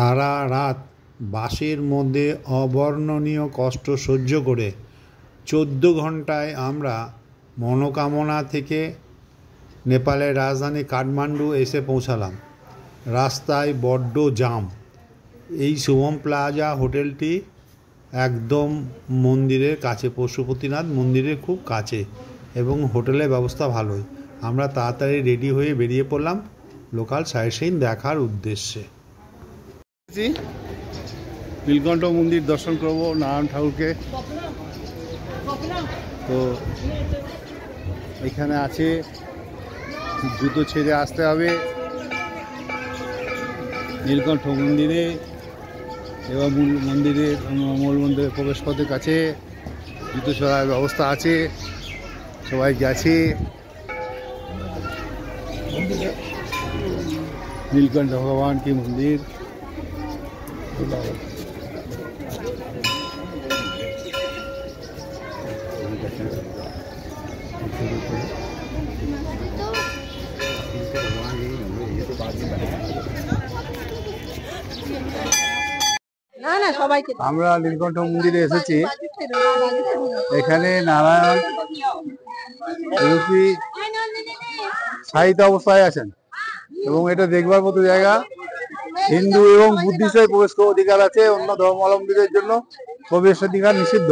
সারা রাত বাসের মধ্যে অবর্ণনীয় কষ্ট সহ্য করে 14 ঘন্টায় আমরা মনোকামনা থেকে নেপালের রাজধানী কাঠমান্ডু এসে পৌঁছালাম। রাস্তায় বড্ড জাম। এই শুভম প্লাজা হোটেলটি একদম মন্দিরের কাছে, পশুপতিনাথ মন্দিরের খুব কাছে, এবং হোটেলের ব্যবস্থা ভালোই। আমরা তাড়াতাড়ি রেডি হয়ে বেরিয়ে পড়লাম লোকাল সাইট সিন দেখার উদ্দেশ্যে। নীলকণ্ঠ মন্দির দর্শন করবো নারায়ণ ঠাকুরকে। তো এখানে আছে, জুতো ছেড়ে আসতে হবে নীলকণ্ঠ মন্দিরে, এবং মূল মন্দিরের প্রবেশ পথের কাছে জুতো ছড়ার ব্যবস্থা আছে। সবাই গেছে। নীলকণ্ঠ ভগবান কি মন্দির। আমরা নীলকণ্ঠ মন্দিরে এসেছি। এখানে নারায়ণ রূপী সাহিত্য অবস্থায় আছেন, এবং এটা দেখবার মতো জায়গা। হিন্দু এবং বুদ্ধিস্টের প্রবেশ অধিকার আছে, অন্য ধর্মাবলম্বীদের জন্য প্রবেশ অধিকার নিষিদ্ধ।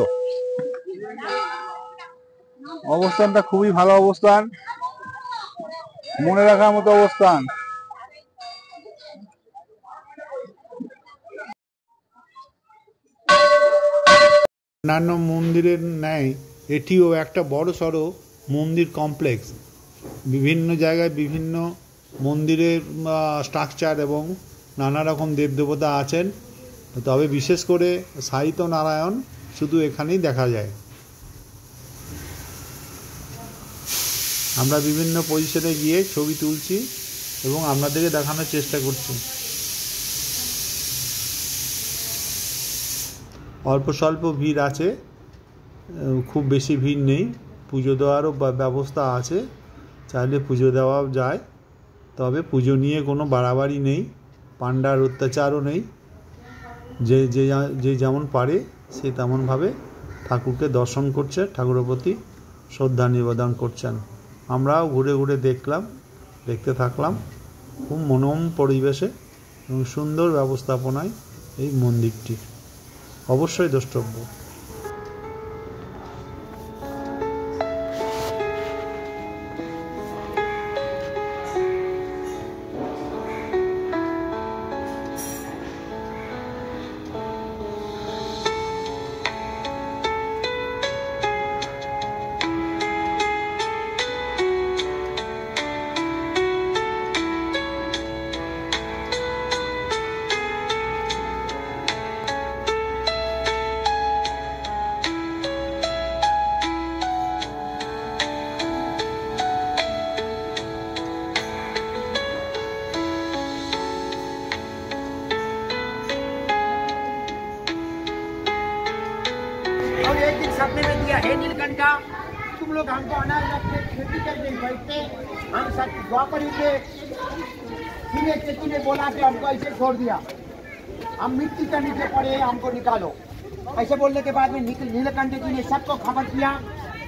অবস্থানটা খুবই ভালো অবস্থান, মনে রাখার মতো অবস্থান। অন্যান্য মন্দিরের ন্যায় এটিও একটা বড় সড়ো মন্দির কমপ্লেক্স। বিভিন্ন জায়গায় বিভিন্ন মন্দিরের স্ট্রাকচার এবং নানা রকম দেবদেবতা আছেন, তবে বিশেষ করে সাহিত্য নারায়ণ শুধু এখানেই দেখা যায়। আমরা বিভিন্ন পজিশনে গিয়ে ছবি তুলছি এবং আপনাদেরকে দেখানোর চেষ্টা করছি। অল্প স্বল্প ভিড় আছে, খুব বেশি ভিড় নেই। পুজো দেওয়ারও ব্যবস্থা আছে, চাইলে পুজো দেওয়া যায়। তবে পুজো নিয়ে কোনো বাড়াবাড়ি নেই, পাণ্ডার অত্যাচারও নেই। যে যেমন পারে সে তেমনভাবে ঠাকুরকে দর্শন করছে, ঠাকুরের প্রতি শ্রদ্ধা নিবেদন করছেন। আমরাও ঘুরে ঘুরে দেখতে থাকলাম। খুব মনোরম পরিবেশে এবং সুন্দর ব্যবস্থাপনায় এই মন্দিরটি অবশ্যই দ্রষ্টব্য। और एक दिन सपने में दिया, हे नीलकंठा, तुम लोग हमको अनाज रखते खेती करके बैठते, हम सब द्वापर के सीने खेती में बोला के हमको ऐसे छोड़ दिया, हम मिट्टी के नीचे पड़े, हमको निकालो। ऐसे बोलने के बाद में नीलकंठ जी ने सबको खबर किया।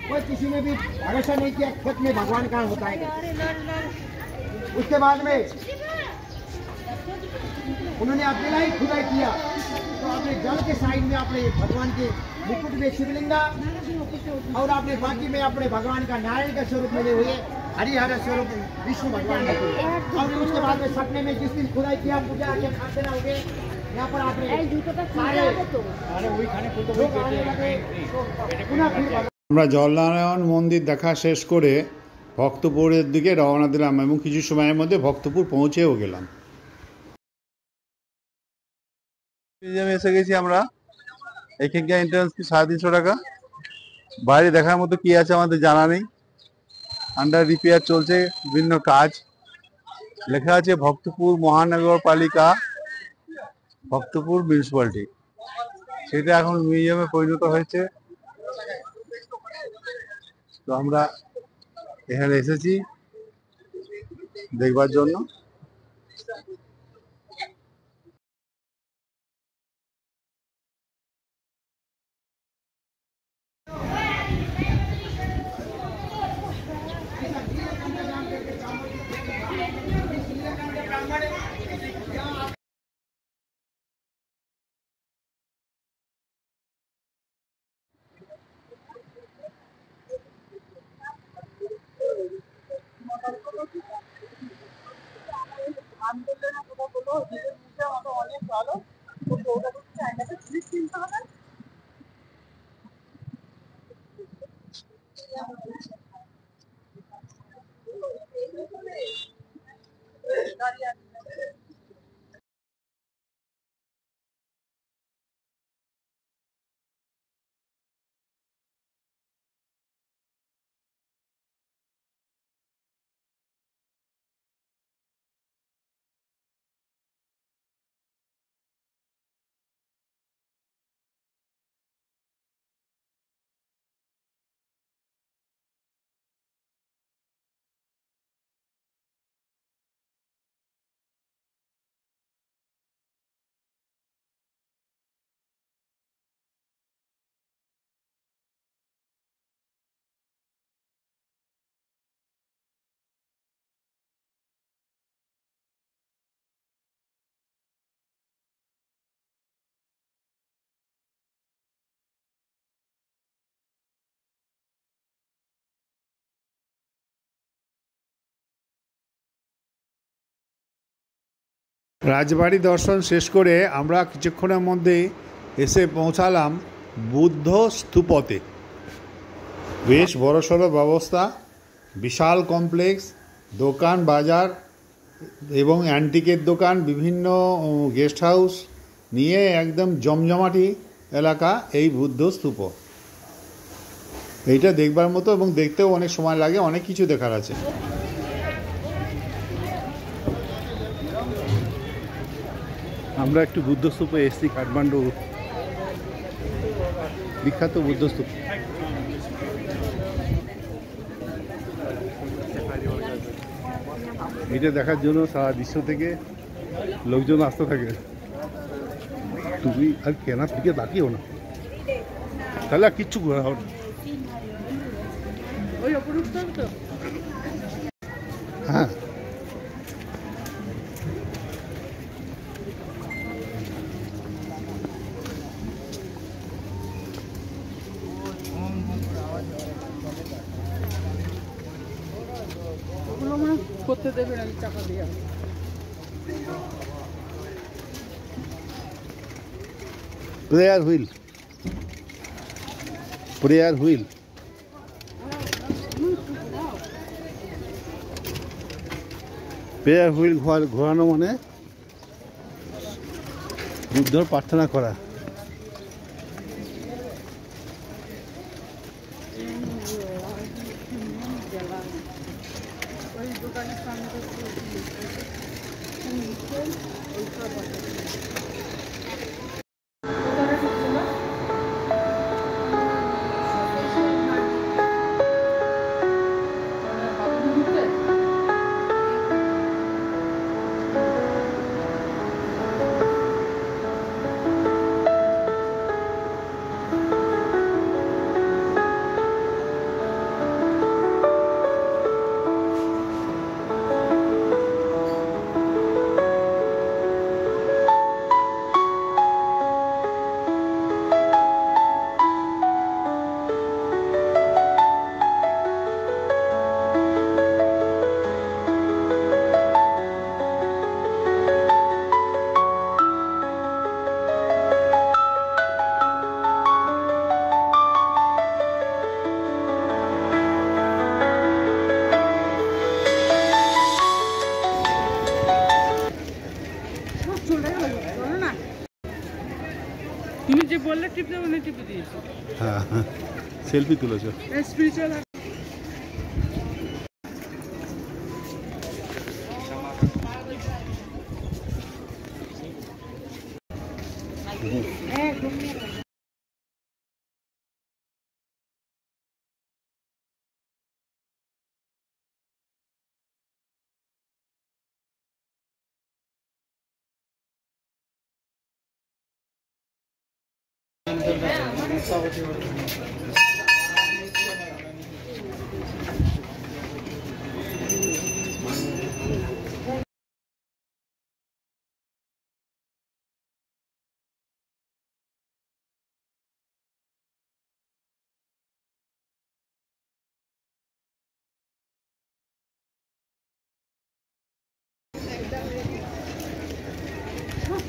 कोई किसी ने भी भरोसा नहीं किया खेत में भगवान कहाँ होता है। उसके बाद में उन्होंने अकेला ही खुदाई किया, तो अपने जल के साइड में अपने भगवान के मुकुट में शिवलिंगा, और अपने बाकी में अपने भगवान का नारायण का स्वरूप मिले हुए हरिहर स्वरूप विष्णु भगवान का। और उसके बाद में सपने में जिस दिन खुदाई किया पूजा आके खाते ना हो गए। यहाँ पर आपने আমরা জলনারায়ণ মন্দির দেখা শেষ করে ভক্তপুরের দিকে রওনা দিলাম, এবং কিছু সময়ের মধ্যে ভক্তপুর পৌঁছেও গেলাম। মিউজিয়ামে এসে গেছি আমরা। এখানকার এন্ট্রান্স ফি 350 টাকা। বাইরে দেখার মতো কি আছে আমাদের জানা নেই। আন্ডার রিপেয়ার চলছে, বিভিন্ন কাজ। লেখা আছে ভক্তপুর মহানগরপালিকা, ভক্তপুর মিউনিসিপ্যালিটি। সেটা এখন মিউজিয়ামে পরিণত হয়েছে। তো আমরা এখানে এসেছি দেখবার জন্য। রাজবাড়ি দর্শন শেষ করে আমরা কিছুক্ষণের মধ্যেই এসে পৌঁছালাম বুদ্ধ স্তূপতে। বেশ বড়সড় ব্যবস্থা, বিশাল কমপ্লেক্স, দোকান বাজার এবং অ্যান্টিকের দোকান, বিভিন্ন গেস্ট হাউস নিয়ে একদম জমজমাটি এলাকা এই বুদ্ধ স্তূপ। এইটা দেখবার মতো এবং দেখতেও অনেক সময় লাগে, অনেক কিছু দেখার আছে। আমরা একটু বুদ্ধ স্তূপে এসেছি, কাঠমান্ডু বিখ্যাত বুদ্ধ স্তূপ। এটা দেখার জন্য সারা বিশ্ব থেকে লোকজন আসতে থাকে। তুমি আর কেনার দিকে তাকিও না, তাহলে আর কিচ্ছু ঘোরা হবে না। হ্যাঁ, করতে দেবে না টাকা দিয়ে। Prayer wheel, prayer wheel. Prayer wheel ঘোরানো মানে বুদ্ধর প্রার্থনা করা। তুমি যে বললে টিপ দেবো না, টিপে দিয়েছি। হ্যাঁ, সেলফি তুলেছ। স্পিরিচুয়াল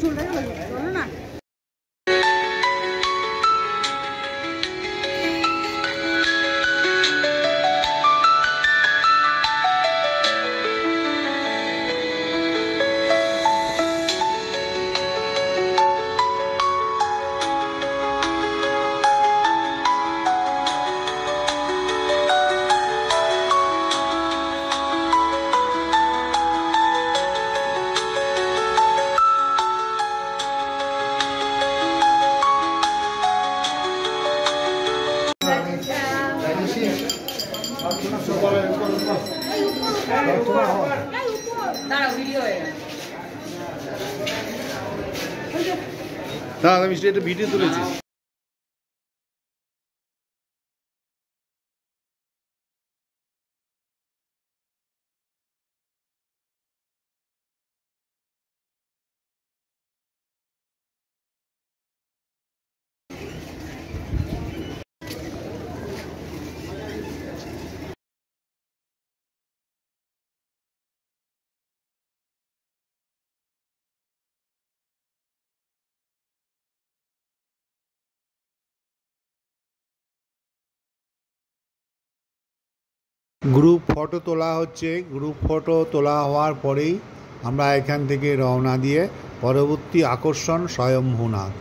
চলে গেল চলো না দাদা আমি একটা ভিডিও তুলেছি। গ্রুপ ফটো তোলা হচ্ছে। গ্রুপ ফটো তোলা হওয়ার পরেই আমরা এখান থেকে রওনা দিয়ে পরবর্তী আকর্ষণ স্বয়ম্ভূনাথ।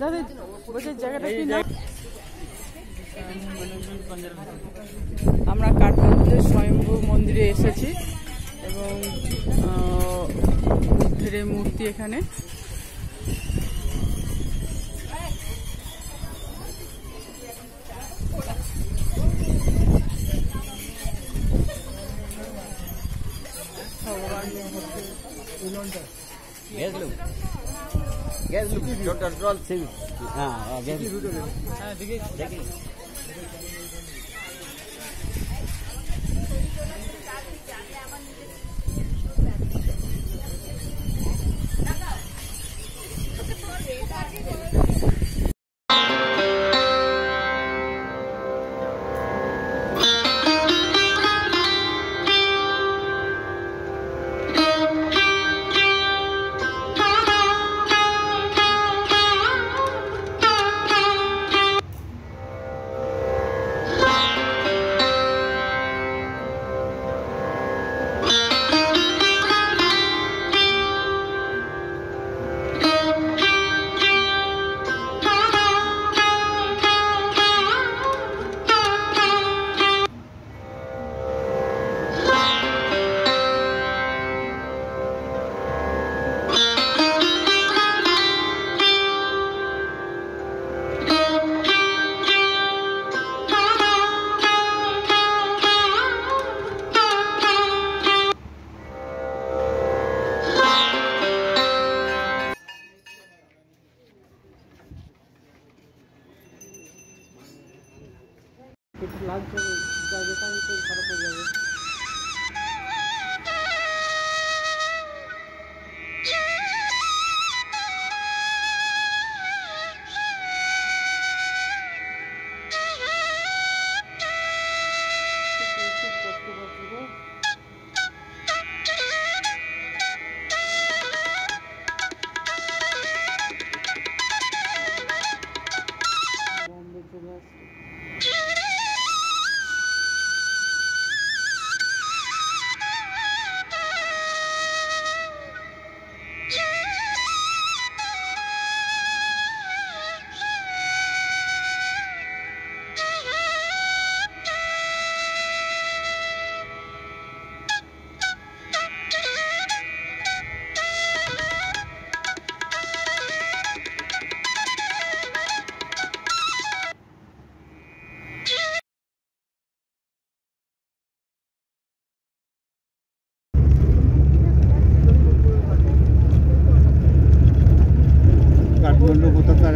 দাদা বসে জায়গাটা কি না আমরা কাঠমান্ডুতে স্বয়ম্ভু মন্দিরে এসেছি এবং বুদ্ধের মূর্তি এখানে Guys, look, don't control thing. Guys. देखिए. লাগছে জায়গাটা একটু খারাপ হয়ে যাবে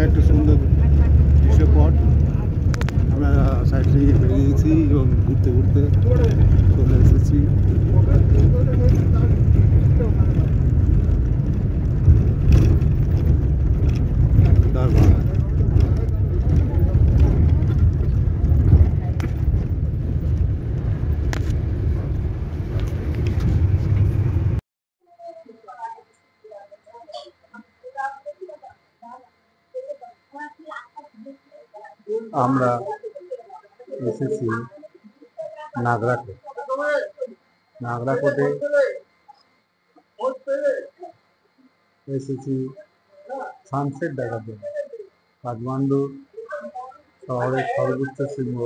এখানে একটা সুন্দর দৃশ্যপট। আমরা সাইড থেকে বেরিয়েছি এবং ঘুরতে ঘুরতে চলে এসেছি। আমরা এসেছি নাগরাকোট। নাগরাকোটে এসেছি সানসেট দেখার জন্য। কাঠমান্ডু শহরের সর্বোচ্চ শৃঙ্গ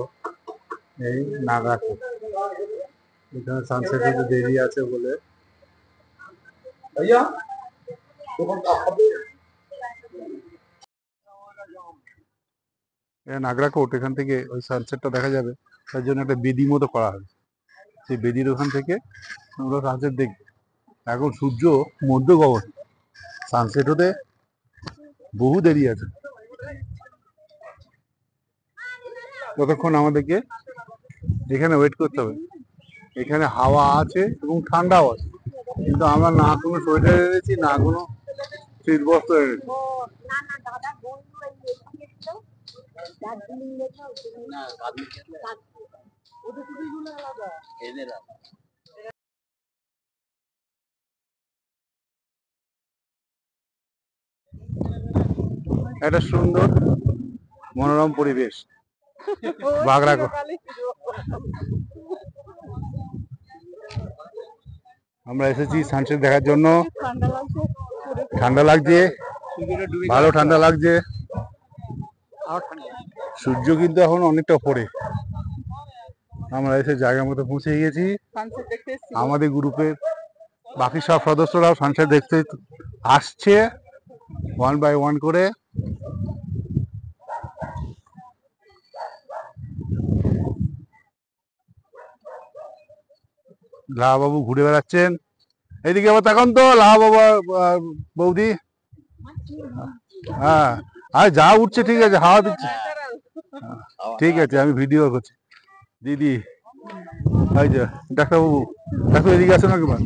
এই নাগরাকোট। এখানে সানসেট হতে দেরি আছে বলে নাগরাকোট, এখান থেকে ওই সানসেটটা দেখা যাবে, তার জন্য একটা বেদি মতো করা হবে। সেই বেদির ওখান থেকে আমরা সানসেট দেখব। এখন সূর্য মধ্যগগন, সানসেট হতে বহু দেরি আছে। ততক্ষণ আমাদেরকে এখানে ওয়েট করতে হবে। এখানে হাওয়া আছে এবং ঠান্ডাও আছে, কিন্তু আমরা না কোনো সোয়েটার এনেছি না কোনো শীতবস্ত্র এনেছি। একটা সুন্দর মনোরম পরিবেশ বাগরাকোট। আমরা এসেছি সানসেট দেখার জন্য। ঠান্ডা লাগছে, ভালো ঠান্ডা লাগছে। সূর্য কিন্তু এখন অনেকটা উপরে। আমরা এসে জায়গা মতো পৌঁছে গেছি। আমাদের গ্রুপের বাকি সব সদস্যরাও সানসেট দেখতে আসছে 1 বাই 1 করে। লাহা বাবু ঘুরে বেড়াচ্ছেন। এইদিকে আবার তাকান তো, লাহা বাবা বৌদি। হ্যাঁ, আর যা উঠছে ঠিক আছে, হাওয়া দিচ্ছে। ঠিক আছে, আমি ভিডিও করছি। দিদি, এই যে ডাক্তারবাবু, ডাক্তার এদিকে আসুন একবার।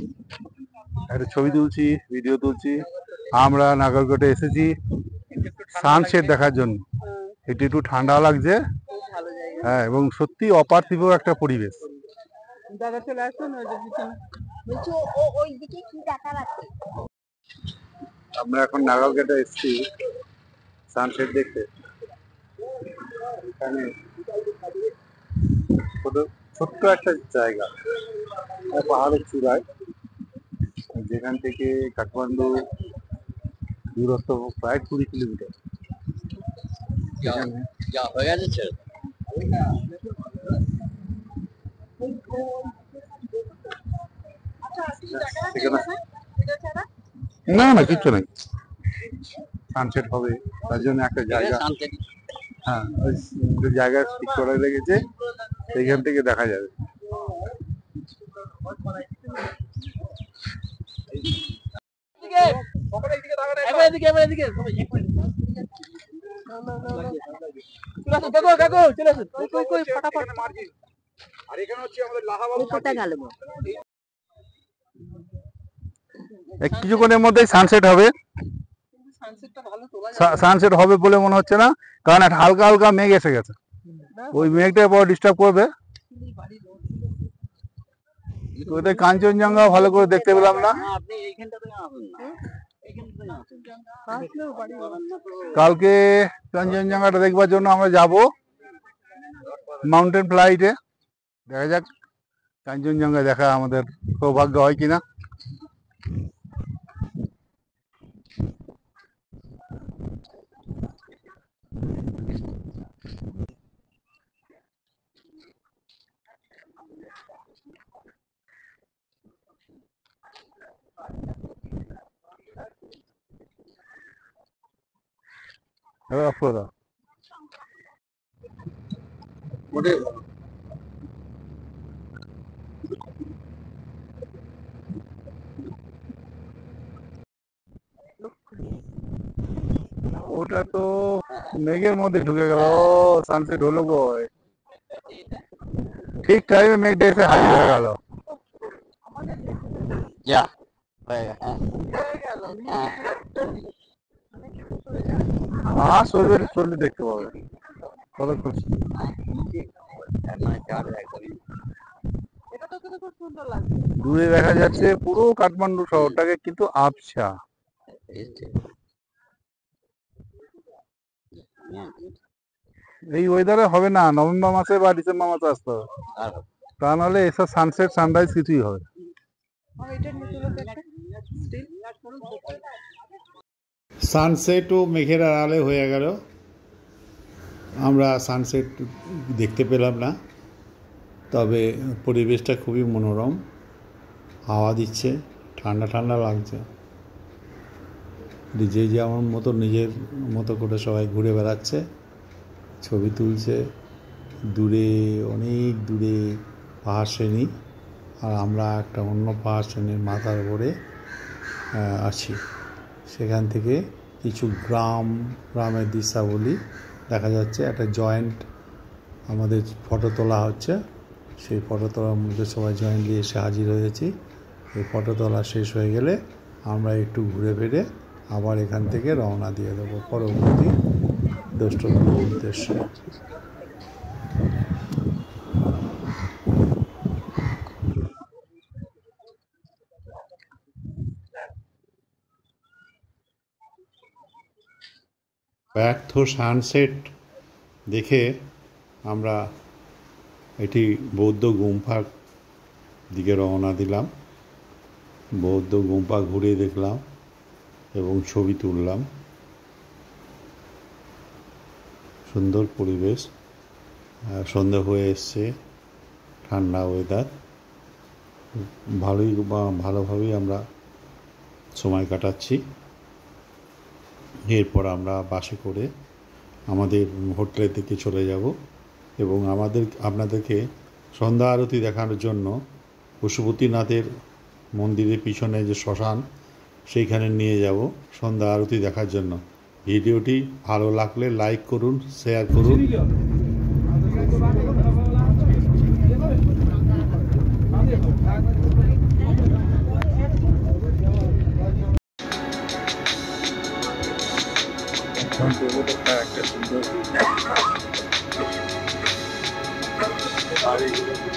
একটা ছবি তুলছি, ভিডিও তুলছি। আমরা নাগরকোটে এসেছি সানসেট দেখার জন্য। একটু একটু ঠান্ডা লাগছে, হ্যাঁ, এবং সত্যি অপার্থিব একটা পরিবেশ। দাদা চলে আসুন। আমরা এখন নাগরকোটে এসেছি সানসেট দেখতে। এখানে ছোট্ট একটা জায়গা, পাহাড়ের চূড়ায়, যেখান থেকে কাঠমান্ডু দূরত্ব প্রায় 20 কিলোমিটার। না না, কিচ্ছু নেই, সানসেট হবে তার জন্য একটা জায়গা। হ্যাঁ, ওই জায়গা ঠিক করে রেখেছে, সেইখান থেকে দেখা যাবে। কিছুক্ষণের মধ্যেই সানসেট হবে। সানসেট হবে বলে মনে হচ্ছে না, কারণ একটা হালকা হালকা মেঘ এসে গেছে। ওই মেঘটা বড় ডিস্টার্ব করবে। ওদের কাঞ্চনজঙ্ঘা ভালো করে দেখতে পেলাম না। কালকে কাঞ্চনজঙ্ঘাটা দেখবার জন্য আমরা যাব মাউন্টেন ফ্লাইটে। দেখা যাক কাঞ্চনজঙ্ঘা দেখা আমাদের সৌভাগ্য হয় কিনা। Afuera. ওটা তো মেঘের মধ্যে ঢুকে গেল। সানসেট হলো গো, ঠিক টাইমে মেঘটা এসে হাজির হয়ে গেল। যা হ্যাঁ চলবে দেখতে পাবে কতক্ষণ। দূরে দেখা যাচ্ছে পুরো কাঠমান্ডু শহরটাকে, কিন্তু আবছা। এই ওয়েদারে হবে না, নভেম্বর মাসে বা ডিসেম্বর মাসে আসতে হবে, তা নাহলে এসব সানসেট সানরাইজ কিছুই হবে। সানসেটও মেঘের আড়ালে হয়ে গেল, আমরা সানসেট দেখতে পেলাম না। তবে পরিবেশটা খুবই মনোরম, হাওয়া দিচ্ছে, ঠান্ডা ঠান্ডা লাগছে। যে যেমন মতো নিজের মতো করে সবাই ঘুরে বেড়াচ্ছে, ছবি তুলছে। দূরে অনেক দূরে পাহাড় শ্রেণী, আর আমরা একটা অন্য পাহাড় শ্রেণীর মাথার উপরে আছি। সেখান থেকে কিছু গ্রামের দৃশ্যাবলী দেখা যাচ্ছে। একটা জয়েন্ট আমাদের ফটো তোলা হচ্ছে, সেই ফটো তোলার মধ্যে সবাই জয়েন্টলি এসে হাজির হয়েছি। এই ফটো তোলা শেষ হয়ে গেলে আমরা একটু ঘুরে ফিরে আবার এখান থেকে রওনা দিয়ে দেবো পরবর্তী দ্রষ্টব্যের উদ্দেশ্যে। ব্যর্থ সানসেট দেখে আমরা এটি বৌদ্ধ গুম্ফার দিকে রওনা দিলাম। বৌদ্ধ গুম্ফা ঘুরে দেখলাম এবং ছবি তুললাম। সুন্দর পরিবেশ, সন্ধ্যা হয়ে এসছে, ঠান্ডা ওয়েদার, ভালোভাবেই আমরা সময় কাটাচ্ছি। এরপর আমরা বাসে করে আমাদের হোটেলের দিকে চলে যাব এবং আপনাদেরকে সন্ধ্যা আরতি দেখানোর জন্য পশুপতিনাথের মন্দিরের পিছনে যে শ্মশান, সেইখানে নিয়ে যাব সন্ধ্যা আরতি দেখার জন্য। ভিডিওটি ভালো লাগলে লাইক করুন, শেয়ার করুন। একটা সুন্দর Radiru,